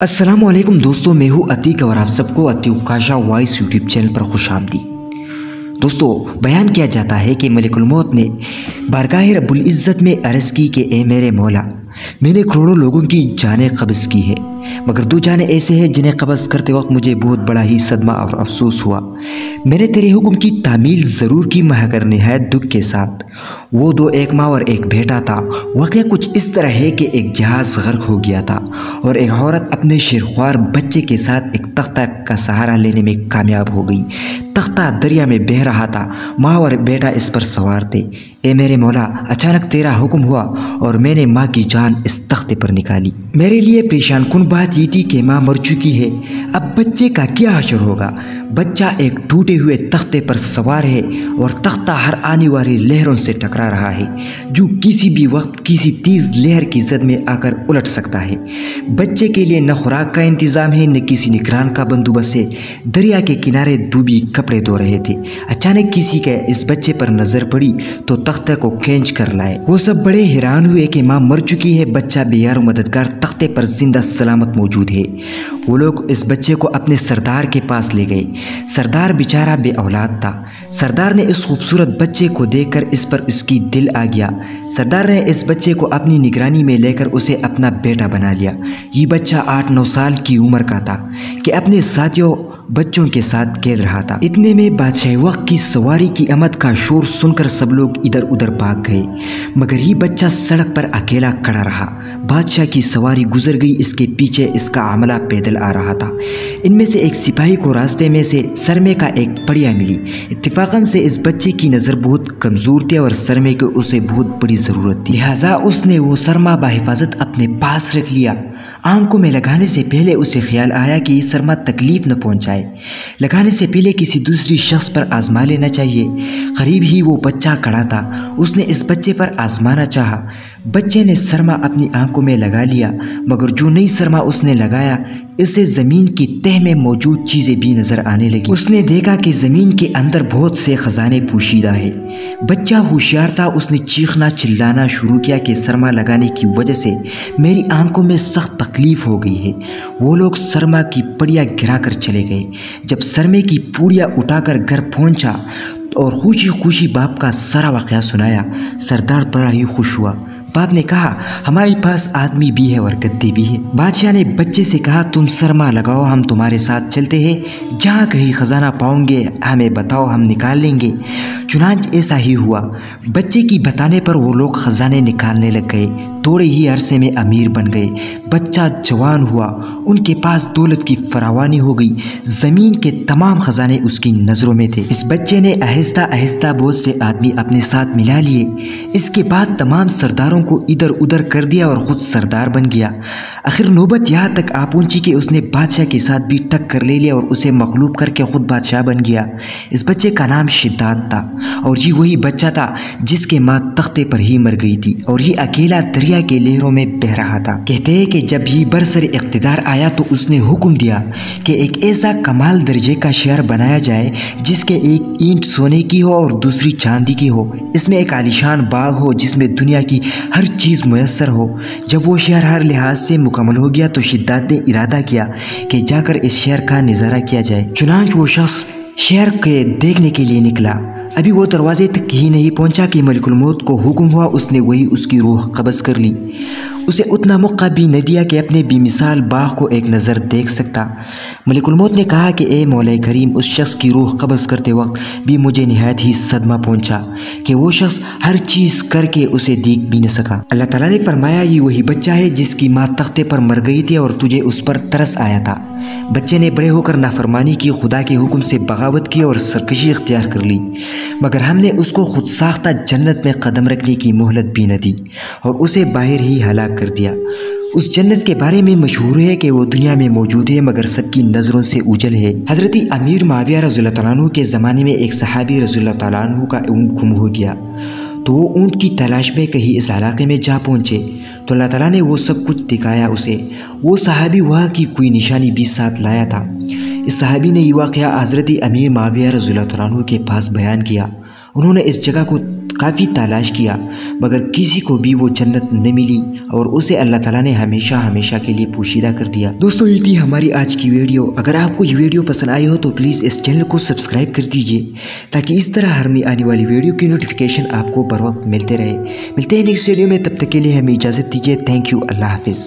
अस्सलामुअलैकुम दोस्तों, मैं हूँ अतीक और आप सबको अतीक काशा वॉइस यूट्यूब चैनल पर खुशामदीद। दोस्तों, बयान किया जाता है कि मलिकुल मौत ने बारगाह रब्बुल इज़्ज़त में अर्ज़ की कि ए मेरे मौला, मैंने करोड़ों लोगों की जानें कब्ज़ की है, मगर दो जानें ऐसे हैं जिन्हें कब्ज़ करते वक्त मुझे बहुत बड़ा ही सदमा और अफसोस हुआ। मैंने तेरे हुक्म की तामील ज़रूर की मगर नहायत दुख के साथ। वो दो, एक माँ और एक बेटा था। वाक़या कुछ इस तरह है कि एक जहाज़ गर्क हो गया था और एक औरत अपने शेरख्वार बच्चे के साथ एक तख्ता का सहारा लेने में कामयाब हो गई। तख्ता दरिया में बह रहा था, माँ और बेटा इस पर सवार थे। ए मेरे मौला, अचानक तेरा हुक्म हुआ और मैंने माँ की जान इस तख्ते पर निकाली। मेरे लिए परेशान कुन बात ये थी कि माँ मर चुकी है, अब बच्चे का क्या हशर होगा। बच्चा एक टूटे हुए तख्ते पर सवार है और तख्ता हर आने वाली लहरों से टकरा रहा है, जो किसी भी वक्त किसी तेज लहर की जद में आकर उलट सकता है। बच्चे के लिए न खुराक का इंतज़ाम है, न किसी निगरान का बंदोबस्त है। दरिया के किनारे दूबी कपड़े धो रहे थे। अचानक किसी के इस बच्चे पर नज़र पड़ी तो तख्ते को खींच कर लाए। वो सब बड़े हैरान हुए कि माँ मर चुकी है, बच्चा बेयार मददगार तख्ते पर जिंदा सलामत मौजूद है। वो लोग इस बच्चे को अपने सरदार के पास ले गए। सरदार बेचारा बे औलाद था। सरदार ने इस खूबसूरत बच्चे को देखकर इस पर उसकी दिल आ गया। सरदार ने इस बच्चे को अपनी निगरानी में लेकर उसे अपना बेटा बना लिया। ये बच्चा 8-9 साल की उम्र का था कि अपने साथियों बच्चों के साथ खेल रहा था। इतने में बादशाह वक्त की सवारी की आमद का शोर सुनकर सब लोग इधर उधर भाग गए, मगर ये बच्चा सड़क पर अकेला खड़ा रहा। बादशाह की सवारी गुजर गई, इसके पीछे इसका आमला पैदल आ रहा था। इनमें से एक सिपाही को रास्ते में से सरमे का एक पड़िया मिली। इत्तेफाकन से इस बच्चे की नज़र बहुत कमज़ोर थी और सरमे की उसे बहुत बड़ी ज़रूरत थी, लिहाजा उसने वो सरमा बाहिफाजत अपने पास रख लिया। आंखों में लगाने से पहले उसे ख्याल आया कि ये सरमा तकलीफ न पहुंचाए। लगाने से पहले किसी दूसरी शख्स पर आजमा लेना चाहिए। करीब ही वो बच्चा खड़ा था, उसने इस बच्चे पर आजमाना चाहा। बच्चे ने सरमा अपनी आंखों में लगा लिया, मगर जो नई सरमा उसने लगाया इससे ज़मीन की तह में मौजूद चीज़ें भी नज़र आने लगी। उसने देखा कि ज़मीन के अंदर बहुत से ख़जाने पोशीदा है। बच्चा होशियार था, उसने चीखना चिल्लाना शुरू किया कि सरमा लगाने की वजह से मेरी आंखों में सख्त तकलीफ़ हो गई है। वो लोग सरमा की पुड़िया गिरा कर चले गए। जब सरमे की पुड़िया उठाकर घर पहुंचा और खुशी खुशी बाप का सारा वाक़या सुनाया, सरदार बड़ा ही खुश हुआ। बाप ने कहा, हमारे पास आदमी भी है और गद्दे भी है। बादशाह ने बच्चे से कहा, तुम सरमा लगाओ, हम तुम्हारे साथ चलते हैं। जहाँ कहीं खजाना पाओगे हमें बताओ, हम निकाल लेंगे। चुनांच ऐसा ही हुआ। बच्चे की बताने पर वो लोग खजाने निकालने लग गए। थोड़े ही अरसे में अमीर बन गए। बच्चा जवान हुआ, उनके पास दौलत की फरावानी हो गई। ज़मीन के तमाम खजाने उसकी नज़रों में थे। इस बच्चे ने आहिस्ता आहिस्ता बहुत से आदमी अपने साथ मिला लिए। इसके बाद तमाम सरदारों को इधर उधर कर दिया और ख़ुद सरदार बन गया। आखिर नौबत यहाँ तक आ पहुंची कि उसने बादशाह के साथ भी टक्कर ले लिया और उसे मग़लूब करके ख़ुद बादशाह बन गया। इस बच्चे का नाम शिद्दात था और ये वही बच्चा था जिसके माँ तख्ते पर ही मर गई थी और ये अकेला दरिया के लहरों में बह रहा था। कहते हैं कि जब ये बरसर इक़्तिदार आया तो उसने हुक्म दिया कि एक ऐसा कमाल दर्जे का शहर बनाया जाए जिसके एक ईंट सोने की हो और दूसरी चांदी की हो। इसमें एक आलीशान बाग हो जिसमें दुनिया की हर चीज़ मुयस्सर हो। जब वो शहर हर लिहाज से मुकम्मल हो गया तो शिद्दात ने इरादा किया कि जाकर इस शहर का नज़ारा किया जाए। चुनांच वो शख्स शहर के देखने के लिए निकला। अभी वो दरवाजे तक ही नहीं पहुंचा कि मलिकुल मौत को हुक्म हुआ, उसने वही उसकी रूह कब्ज़ कर ली। उसे उतना मौका भी न दिया कि अपने बेमिसाल बाग को एक नज़र देख सकता। मलिकुल मौत ने कहा कि ए मौला करीम, उस शख्स की रूह कब्ज़ करते वक्त भी मुझे निहायत ही सदमा पहुंचा कि वो शख्स हर चीज़ करके उसे देख भी न सका। अल्लाह ताला ने फरमाया, ये वही बच्चा है जिसकी माँ तख्ते पर मर गई थी और तुझे उस पर तरस आया था। बच्चे ने बड़े होकर नाफरमानी की, खुदा के हुक्म से बगावत की और सरकशी इख्तियार कर ली, मगर हमने उसको खुद साख्ता जन्नत में कदम रखने की मोहलत भी न दी और उसे बाहर ही हलाक कर दिया। उस जन्नत के बारे में मशहूर है कि वो दुनिया में मौजूद है मगर सबकी नज़रों से उजल है। हज़रत अमीर मुआविया रज़ियल्लाहु तआला अन्हु के ज़माने में एक सहाबी रज़ियल्लाहु तआला अन्हु का ऊँट गुम हो गया, तो वो ऊँट की तलाश में कहीं इस इलाके में जा पहुँचे तो अल्लाह ताला ने वो सब कुछ दिखाया उसे। वो सहाबी वहाँ की कोई निशानी भी साथ लाया था। इस सहाबी ने ये वाक़या हज़रत अमीर मुआविया रज़ियल्लाहु तआला अन्हु के पास बयान किया। उन्होंने इस जगह को काफ़ी तलाश किया मगर किसी को भी वो जन्नत नहीं मिली और उसे अल्लाह ताला ने हमेशा हमेशा के लिए पोशीदा कर दिया। दोस्तों ये थी हमारी आज की वीडियो। अगर आपको ये वीडियो पसंद आई हो तो प्लीज़ इस चैनल को सब्सक्राइब कर दीजिए ताकि इस तरह हर नई आने वाली वीडियो की नोटिफिकेशन आपको बर वक्त मिलते रहे। मिलते हैं नेक्स्ट वीडियो में, तब तक के लिए हमें इजाज़त दीजिए। थैंक यू, अल्लाह हाफिज़।